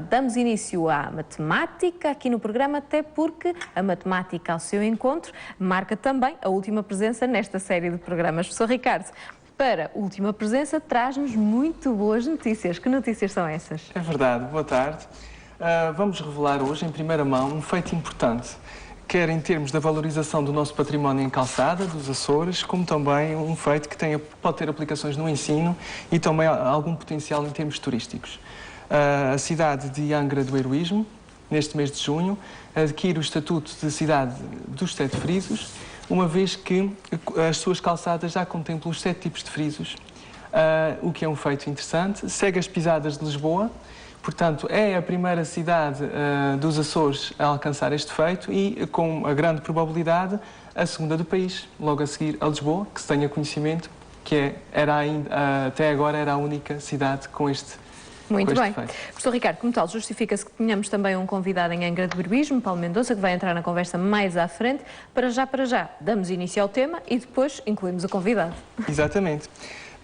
Damos início à matemática aqui no programa, até porque a matemática ao seu encontro marca também a última presença nesta série de programas. Professor Ricardo, para a última presença traz-nos muito boas notícias. Que notícias são essas? É verdade, boa tarde. Vamos revelar hoje em primeira mão um feito importante, quer em termos da valorização do nosso património em calçada, dos Açores, como também um feito que pode ter aplicações no ensino e também algum potencial em termos turísticos. A cidade de Angra do Heroísmo, neste mês de junho, adquire o estatuto de cidade dos 7 frisos, uma vez que as suas calçadas já contemplam os 7 tipos de frisos, o que é um feito interessante. Segue as pisadas de Lisboa, portanto, é a primeira cidade dos Açores a alcançar este feito e, com a grande probabilidade, a segunda do país, logo a seguir a Lisboa, que se tenha conhecimento que até agora era a única cidade com este feito. Muito bem. Professor Ricardo, como tal, justifica-se que tenhamos também um convidado em Angra do Heroísmo, Paulo Mendonça, que vai entrar na conversa mais à frente. Para já, damos início ao tema e depois incluímos o convidado. Exatamente.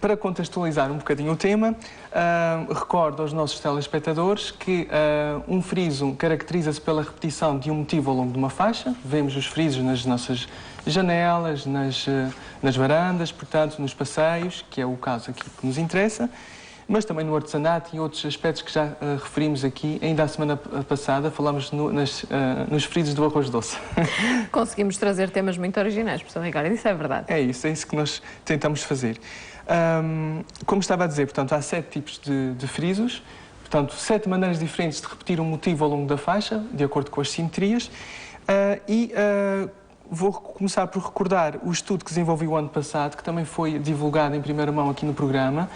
Para contextualizar um bocadinho o tema, recordo aos nossos telespectadores que um friso caracteriza-se pela repetição de um motivo ao longo de uma faixa. Vemos os frisos nas nossas janelas, nas varandas, portanto, nos passeios, que é o caso aqui que nos interessa, mas também no artesanato e outros aspectos que já referimos aqui. Ainda a semana passada falámos nos frisos do arroz doce. Conseguimos trazer temas muito originais, professor Ricardo, isso é verdade. É isso que nós tentamos fazer. Como estava a dizer, portanto, há 7 tipos de frisos, portanto, 7 maneiras diferentes de repetir um motivo ao longo da faixa, de acordo com as simetrias, vou começar por recordar o estudo que desenvolvi o ano passado, que também foi divulgado em primeira mão aqui no programa,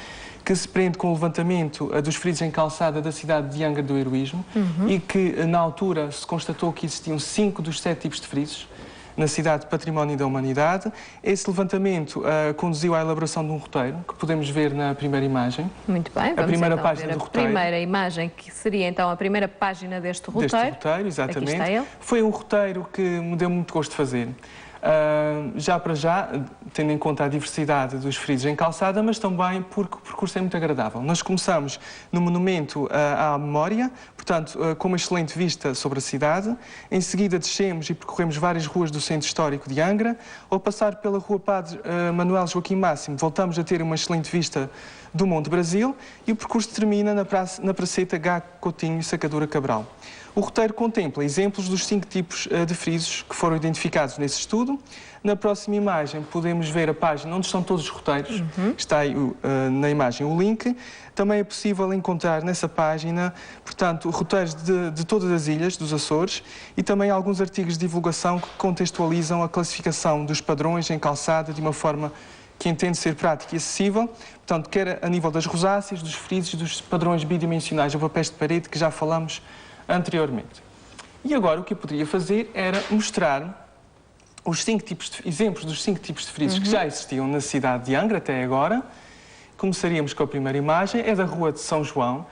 que se prende com o levantamento dos frisos em calçada da cidade de Angra do Heroísmo e que, na altura, se constatou que existiam 5 dos 7 tipos de frisos na cidade de Património da Humanidade. Esse levantamento conduziu à elaboração de um roteiro, que podemos ver na primeira imagem. Muito bem, vamos a primeira então página ver do roteiro. A primeira imagem, que seria então a primeira página deste roteiro. Deste roteiro, exatamente. Aqui está ele. Foi um roteiro que me deu muito gosto de fazer. Já para já, tendo em conta a diversidade dos frisos em calçada, mas também porque o percurso é muito agradável. Nós começamos no Monumento à Memória, portanto, com uma excelente vista sobre a cidade. Em seguida, descemos e percorremos várias ruas do centro histórico de Angra. Ao passar pela Rua Padre Manuel Joaquim Máximo, voltamos a ter uma excelente vista do Monte Brasil e o percurso termina na Praceta Gá Coutinho e Sacadura Cabral. O roteiro contempla exemplos dos 5 tipos de frisos que foram identificados nesse estudo. Na próxima imagem podemos ver a página onde estão todos os roteiros. Está aí na imagem o link. Também é possível encontrar nessa página, portanto, roteiros de todas as ilhas dos Açores e também alguns artigos de divulgação que contextualizam a classificação dos padrões em calçada de uma forma que entende ser prática e acessível, portanto, quer a nível das rosáceas, dos frisos, dos padrões bidimensionais ou papéis de parede que já falamos anteriormente. E agora o que eu poderia fazer era mostrar os exemplos dos 5 tipos de frisos que já existiam na cidade de Angra até agora. Começaríamos com a primeira imagem, é da Rua de São João.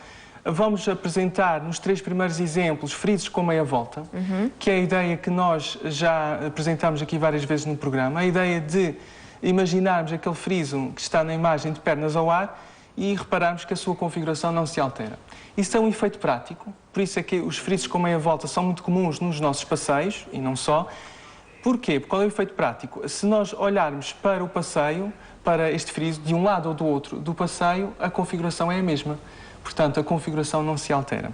Vamos apresentar nos 3 primeiros exemplos frisos com meia volta, que é a ideia que nós já apresentámos aqui várias vezes no programa, a ideia de imaginarmos aquele friso que está na imagem de pernas ao ar e repararmos que a sua configuração não se altera. Isso é um efeito prático, por isso é que os frisos com meia volta são muito comuns nos nossos passeios, e não só. Porquê? Qual é o efeito prático? Se nós olharmos para o passeio, para este friso, de um lado ou do outro do passeio, a configuração é a mesma. Portanto, a configuração não se altera.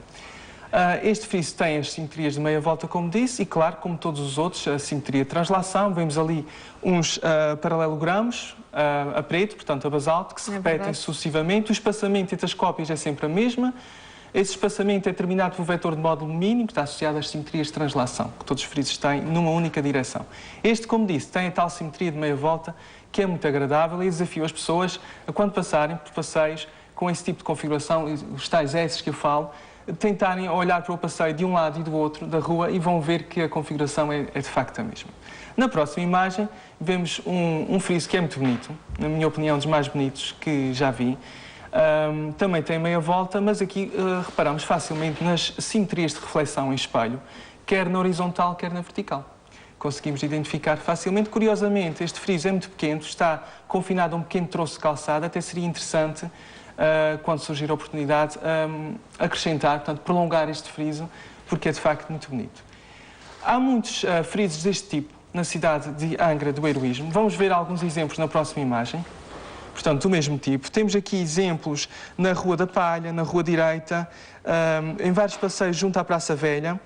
Este friso tem as simetrias de meia volta, como disse, e claro, como todos os outros, a simetria de translação. Vemos ali uns paralelogramos a preto, portanto a basalto, que se repetem sucessivamente. O espaçamento entre as cópias é sempre a mesma. Esse espaçamento é determinado pelo vetor de módulo mínimo, que está associado às simetrias de translação, que todos os frisos têm numa única direção. Este, como disse, tem a tal simetria de meia volta, que é muito agradável e desafio as pessoas a, quando passarem por passeios com esse tipo de configuração, os tais S que eu falo, tentarem olhar para o passeio de um lado e do outro da rua e vão ver que a configuração é de facto a mesma. Na próxima imagem vemos um friso que é muito bonito, na minha opinião dos mais bonitos que já vi. Também tem meia volta, mas aqui reparamos facilmente nas simetrias de reflexão em espelho, quer na horizontal, quer na vertical. Conseguimos identificar facilmente. Curiosamente, este friso é muito pequeno, está confinado a um pequeno troço de calçada, até seria interessante quando surgir a oportunidade, acrescentar, portanto, prolongar este friso, porque é de facto muito bonito. Há muitos frisos deste tipo na cidade de Angra do Heroísmo. Vamos ver alguns exemplos na próxima imagem. Portanto, do mesmo tipo. Temos aqui exemplos na Rua da Palha, na Rua Direita, em vários passeios junto à Praça Velha.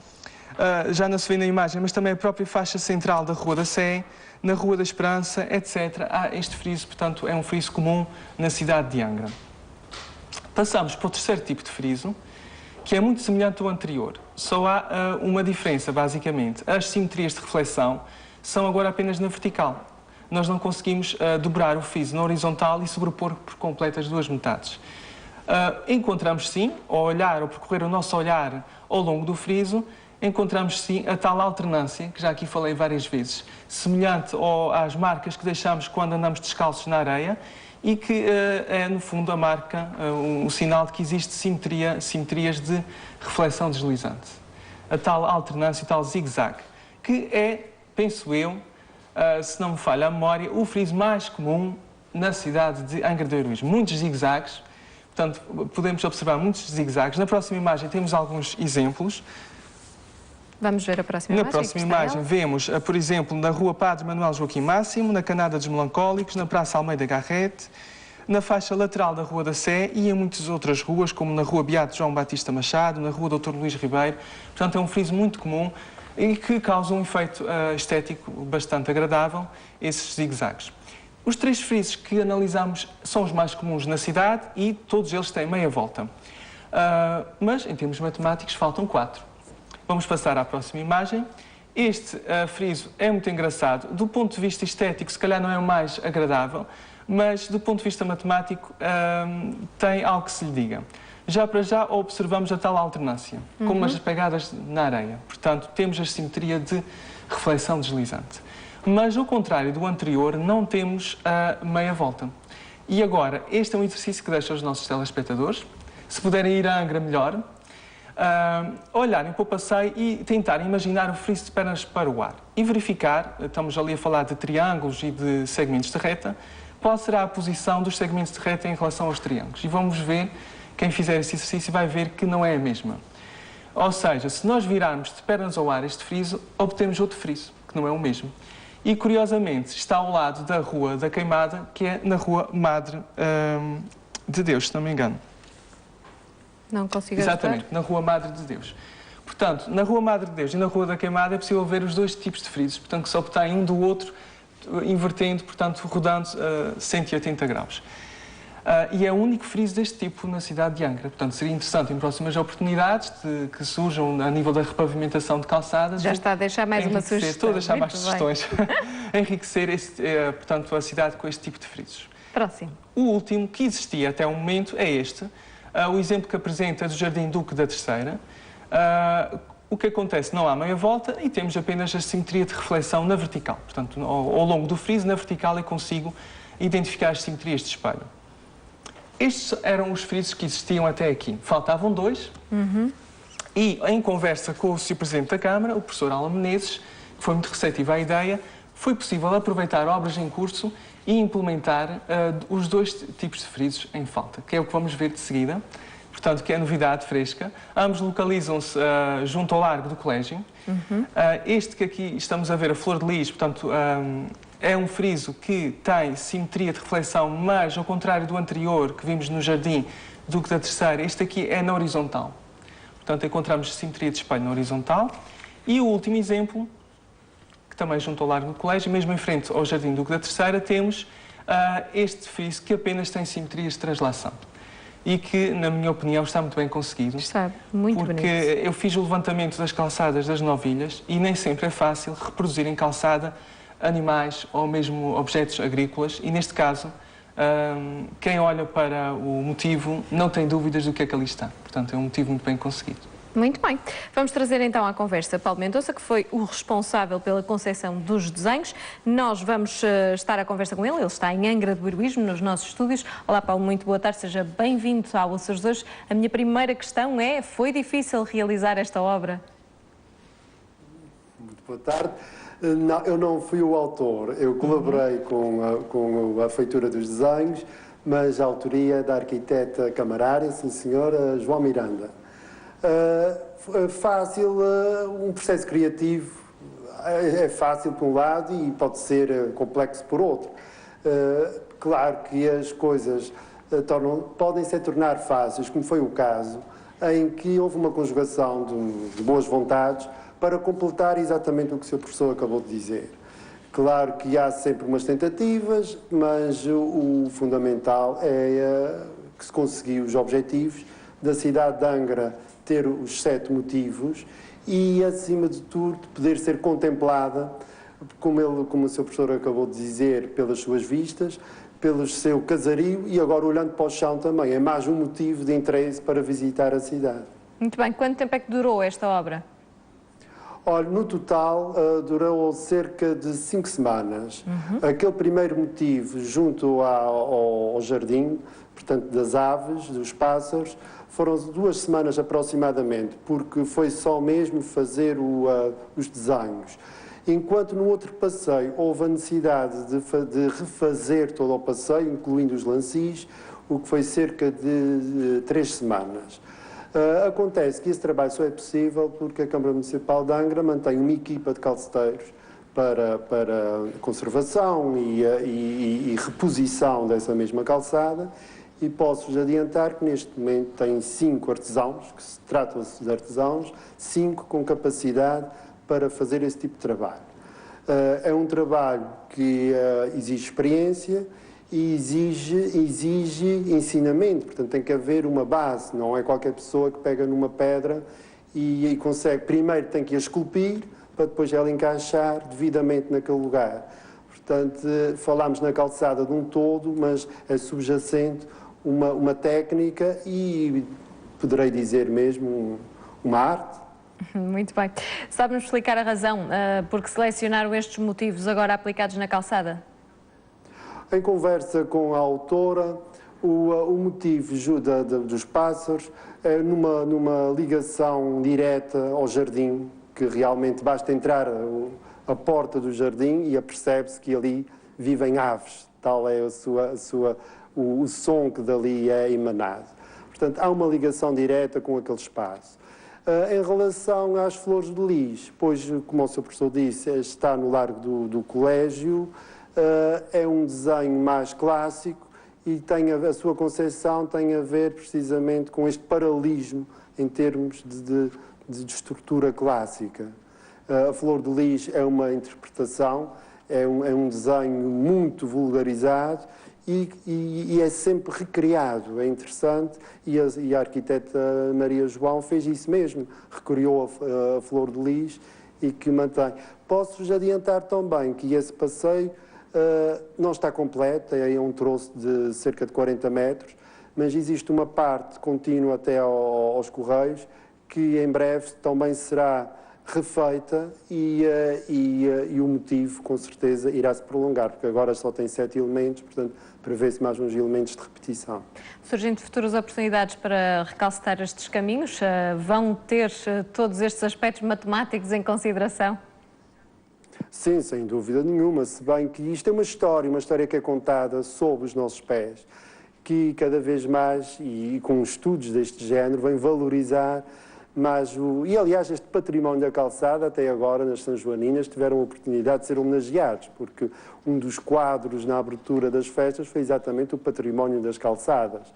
Já não se vê na imagem, mas também a própria faixa central da Rua da Sé, na Rua da Esperança, etc. Há este friso, portanto, é um friso comum na cidade de Angra. Passamos para o terceiro tipo de friso, que é muito semelhante ao anterior. Só há uma diferença, basicamente. As simetrias de reflexão são agora apenas na vertical. Nós não conseguimos dobrar o friso na horizontal e sobrepor por completo as duas metades. Encontramos, sim, ao olhar, ao percorrer o nosso olhar ao longo do friso, encontramos, sim, a tal alternância, que já aqui falei várias vezes, semelhante às marcas que deixamos quando andamos descalços na areia, e que é, no fundo, a marca, o sinal de que existe simetrias de reflexão deslizante. A tal alternância, o tal zigue-zague, que é, penso eu, se não me falha a memória, o friso mais comum na cidade de Angra do Heroísmo. Muitos zigue-zagues, portanto, podemos observar muitos zigue-zagues. Na próxima imagem temos alguns exemplos. Vamos ver a próxima imagem. Na próxima imagem vemos, por exemplo, na Rua Padre Manuel Joaquim Máximo, na Canada dos Melancólicos, na Praça Almeida Garrete, na faixa lateral da Rua da Sé e em muitas outras ruas, como na Rua Beato João Batista Machado, na Rua Dr. Luís Ribeiro. Portanto, é um friso muito comum e que causa um efeito estético bastante agradável, esses zigue-zagues. Os três frisos que analisamos são os mais comuns na cidade e todos eles têm meia volta. Mas, em termos matemáticos, faltam 4. Vamos passar à próxima imagem. Este friso é muito engraçado. Do ponto de vista estético, se calhar não é o mais agradável, mas do ponto de vista matemático tem algo que se lhe diga. Já para já observamos a tal alternância, como as pegadas na areia. Portanto, temos a simetria de reflexão deslizante. Mas, ao contrário do anterior, não temos a meia volta. E agora, este é um exercício que deixo aos nossos telespectadores. Se puderem ir a Angra, melhor. Olharem para o passeio e tentarem imaginar o friso de pernas para o ar e verificar, estamos ali a falar de triângulos e de segmentos de reta, qual será a posição dos segmentos de reta em relação aos triângulos. E vamos ver, quem fizer esse exercício vai ver que não é a mesma. Ou seja, se nós virarmos de pernas ao ar este friso, obtemos outro friso, que não é o mesmo. E, curiosamente, está ao lado da Rua da Queimada, que é na Rua Madre de Deus, se não me engano. Não consigo Exatamente, ajudar? na Rua Madre de Deus. Portanto, na Rua Madre de Deus e na Rua da Queimada é possível ver os dois tipos de frisos, portanto, que se obtém um do outro, invertendo, portanto, rodando 180 graus. E é o único friso deste tipo na cidade de Angra. Portanto, seria interessante, em próximas oportunidades que surjam a nível da repavimentação de calçadas... Já está a deixar mais uma sugestão. Estou a deixar mais sugestões. Enriquecer, portanto, a cidade com este tipo de frisos. Próximo. O último que existia até o momento é este. O exemplo que apresenta é do Jardim Duque da Terceira. O que acontece? Não há meia volta e temos apenas a simetria de reflexão na vertical. Portanto, ao longo do friso, na vertical, eu consigo identificar as simetrias de espelho. Estes eram os frisos que existiam até aqui. Faltavam 2. E, em conversa com o Sr. Presidente da Câmara, o professor Alan Menezes, que foi muito receptivo à ideia, foi possível aproveitar obras em curso e implementar os dois tipos de frisos em falta, que é o que vamos ver de seguida, portanto, que é novidade fresca. Ambos localizam-se junto ao largo do colégio. Este que aqui estamos a ver, a Flor de Lis, portanto, é um friso que tem simetria de reflexão, mas, ao contrário do anterior, que vimos no Jardim Duque da Terceira, este aqui é na horizontal. Portanto, encontramos simetria de espelho na horizontal. E o último exemplo, também junto ao largo do colégio, mesmo em frente ao Jardim Duque da Terceira, temos este friso que apenas tem simetrias de translação e que, na minha opinião, está muito bem conseguido. Está muito bonito. Porque eu fiz o levantamento das calçadas das Novilhas e nem sempre é fácil reproduzir em calçada animais ou mesmo objetos agrícolas e, neste caso, quem olha para o motivo não tem dúvidas do que é que ali está. Portanto, é um motivo muito bem conseguido. Muito bem. Vamos trazer então à conversa Paulo Mendonça, que foi o responsável pela concepção dos desenhos. Nós vamos estar à conversa com ele. Ele está em Angra do Heroísmo, nos nossos estúdios. Olá, Paulo, muito boa tarde. Seja bem-vindo ao Açores de hoje. A minha primeira questão é, foi difícil realizar esta obra? Muito boa tarde. Não, eu não fui o autor. Eu colaborei com a feitura dos desenhos, mas a autoria da arquiteta camarária, sim senhora, João Miranda. Fácil, um processo criativo é fácil por um lado e pode ser complexo por outro. Claro que as coisas podem se tornar fáceis, como foi o caso, em que houve uma conjugação de boas vontades para completar exatamente o que o Sr. Professor acabou de dizer. Claro que há sempre umas tentativas, mas o fundamental é que se conseguiu os objetivos da cidade de Angra ter os 7 motivos e, acima de tudo, poder ser contemplada, como o Sr. Professor acabou de dizer, pelas suas vistas, pelo seu casario e agora olhando para o chão também. É mais um motivo de interesse para visitar a cidade. Muito bem. Quanto tempo é que durou esta obra? Olha, no total durou cerca de 5 semanas. Aquele primeiro motivo junto ao jardim, portanto das aves, dos pássaros, foram 2 semanas aproximadamente, porque foi só mesmo fazer os desenhos. Enquanto no outro passeio houve a necessidade de refazer todo o passeio, incluindo os lancis, o que foi cerca de 3 semanas. Acontece que esse trabalho só é possível porque a Câmara Municipal de Angra mantém uma equipa de calceteiros para conservação e reposição dessa mesma calçada e posso-vos adiantar que neste momento tem 5 artesãos, que se tratam-se de artesãos, 5 com capacidade para fazer esse tipo de trabalho. É um trabalho que exige experiência e exige ensinamento, portanto tem que haver uma base, não é qualquer pessoa que pega numa pedra e consegue, primeiro tem que a esculpir, para depois ela encaixar devidamente naquele lugar. Portanto, falámos na calçada de um todo, mas é subjacente uma técnica e, poderei dizer mesmo, uma arte. Muito bem. Sabe-nos explicar a razão por que selecionaram estes motivos agora aplicados na calçada? Em conversa com a autora, o motivo dos pássaros é numa ligação direta ao jardim, que realmente basta entrar a porta do jardim e apercebe-se que ali vivem aves, tal é o som que dali é emanado. Portanto, há uma ligação direta com aquele espaço. Em relação às flores de lis, pois, como o Sr. Professor disse, está no Largo do Colégio, é um desenho mais clássico e a sua concepção tem a ver precisamente com este paralelismo em termos de estrutura clássica. A flor de lis é uma interpretação, é um desenho muito vulgarizado e é sempre recriado, é interessante, e a arquiteta Maria João fez isso mesmo, recriou a flor de lis e que mantém. Posso-vos adiantar também que esse passeio não está completo, é um troço de cerca de 40 metros, mas existe uma parte contínua até aos Correios, que em breve também será refeita e o motivo, com certeza, irá se prolongar, porque agora só tem 7 elementos, portanto, prevê-se mais uns elementos de repetição. Surgindo futuras oportunidades para recalcitar estes caminhos, vão ter todos estes aspectos matemáticos em consideração? Sim, sem dúvida nenhuma, se bem que isto é uma história que é contada sob os nossos pés, que cada vez mais, e com estudos deste género, vem valorizar mais e aliás este património da calçada, até agora nas São Joaninas, tiveram a oportunidade de ser homenageados, porque um dos quadros na abertura das festas foi exatamente o património das calçadas.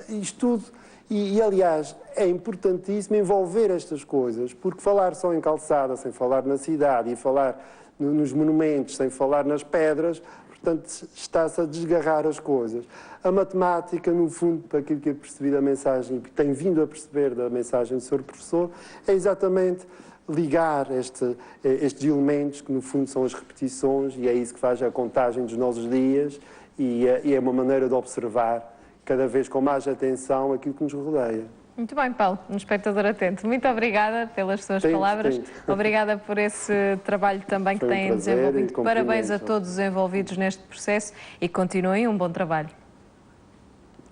Isto tudo, e aliás, é importantíssimo envolver estas coisas, porque falar só em calçada, sem falar na cidade, e falar nos monumentos, sem falar nas pedras, portanto, está-se a desgarrar as coisas. A matemática, no fundo, para aquilo que eu percebi da mensagem e que tenho vindo a perceber da mensagem do Sr. Professor, é exatamente ligar estes elementos, que no fundo são as repetições, e é isso que faz a contagem dos nossos dias, e é uma maneira de observar cada vez com mais atenção aquilo que nos rodeia. Muito bem, Paulo, um espectador atento. Muito obrigada pelas suas palavras. Obrigada por esse trabalho também que têm desenvolvido. Parabéns a todos os envolvidos neste processo e continuem um bom trabalho.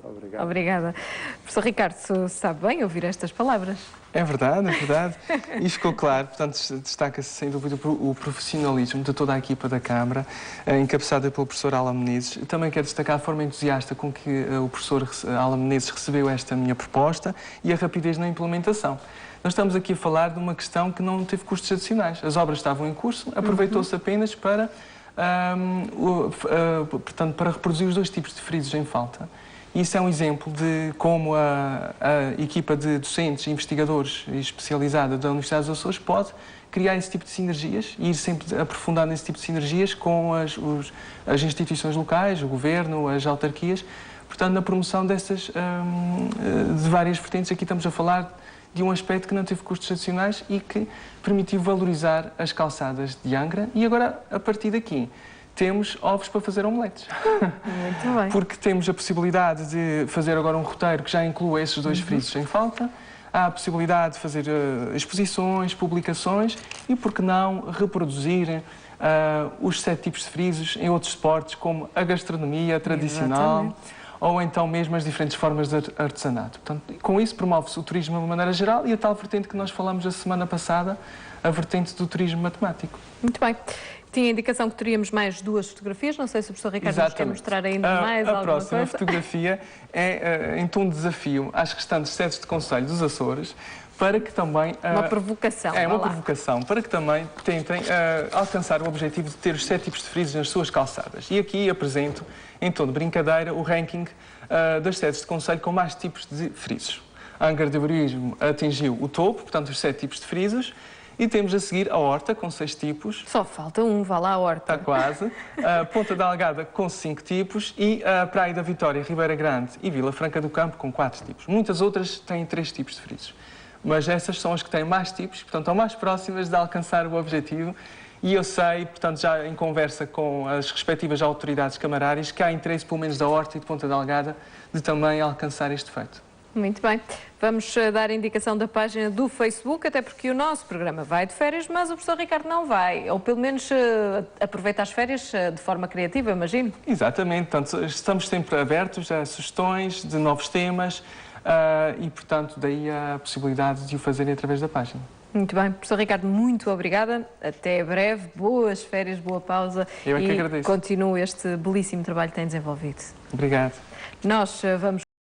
Obrigado. Obrigada. Professor Ricardo, sabe bem ouvir estas palavras? É verdade, é verdade. E ficou claro, portanto, destaca-se sem dúvida o profissionalismo de toda a equipa da Câmara, encabeçada pelo professor Alan Menezes. Também quero destacar a forma entusiasta com que o professor Alan Menezes recebeu esta minha proposta e a rapidez na implementação. Nós estamos aqui a falar de uma questão que não teve custos adicionais. As obras estavam em curso, aproveitou-se apenas para, portanto, para reproduzir os 2 tipos de frisos em falta. Isso é um exemplo de como a equipa de docentes e investigadores especializada da Universidade dos Açores pode criar esse tipo de sinergias e ir sempre aprofundando esse tipo de sinergias com as instituições locais, o governo, as autarquias, portanto, na promoção dessas de várias vertentes. Aqui estamos a falar de um aspecto que não teve custos adicionais e que permitiu valorizar as calçadas de Angra. E agora, a partir daqui, temos ovos para fazer omeletes. Muito bem. Porque temos a possibilidade de fazer agora um roteiro que já inclua esses 2 frisos em falta. Há a possibilidade de fazer exposições, publicações e, por que não, reproduzir os 7 tipos de frisos em outros esportes, como a gastronomia tradicional. Exatamente. Ou então mesmo as diferentes formas de artesanato. Portanto, com isso promove-se o turismo de uma maneira geral e a tal vertente que nós falamos a semana passada, a vertente do turismo matemático. Muito bem. Tinha a indicação que teríamos mais 2 fotografias. Não sei se o professor Ricardo nos quer mostrar ainda mais alguma coisa. A próxima fotografia é em tom de desafio às restantes sedes de Conselho dos Açores, para que também... Uma provocação. É uma provocação, para que também tentem alcançar o objetivo de ter os 7 tipos de frisos nas suas calçadas. E aqui apresento, em tom de brincadeira, o ranking das sedes de Conselho com mais tipos de frisos. A Angra do Heroísmo atingiu o topo, portanto, os 7 tipos de frisos. E temos a seguir a Horta, com 6 tipos. Só falta um, vá lá a Horta. Está quase. A Ponta da Algada, com 5 tipos. E a Praia da Vitória, Ribeira Grande e Vila Franca do Campo, com 4 tipos. Muitas outras têm 3 tipos de frisos. Mas essas são as que têm mais tipos, portanto, estão mais próximas de alcançar o objetivo. E eu sei, portanto, já em conversa com as respectivas autoridades camarárias, que há interesse, pelo menos da Horta e de Ponta da Algada, de também alcançar este feito. Muito bem. Vamos dar a indicação da página do Facebook, até porque o nosso programa vai de férias, mas o professor Ricardo não vai. Ou pelo menos aproveita as férias de forma criativa, imagino. Exatamente. Portanto, estamos sempre abertos a sugestões de novos temas e, portanto, daí a possibilidade de o fazerem através da página. Muito bem. Professor Ricardo, muito obrigada. Até breve. Boas férias, boa pausa. Eu é que agradeço. E continue este belíssimo trabalho que tem desenvolvido. Obrigado. Nós vamos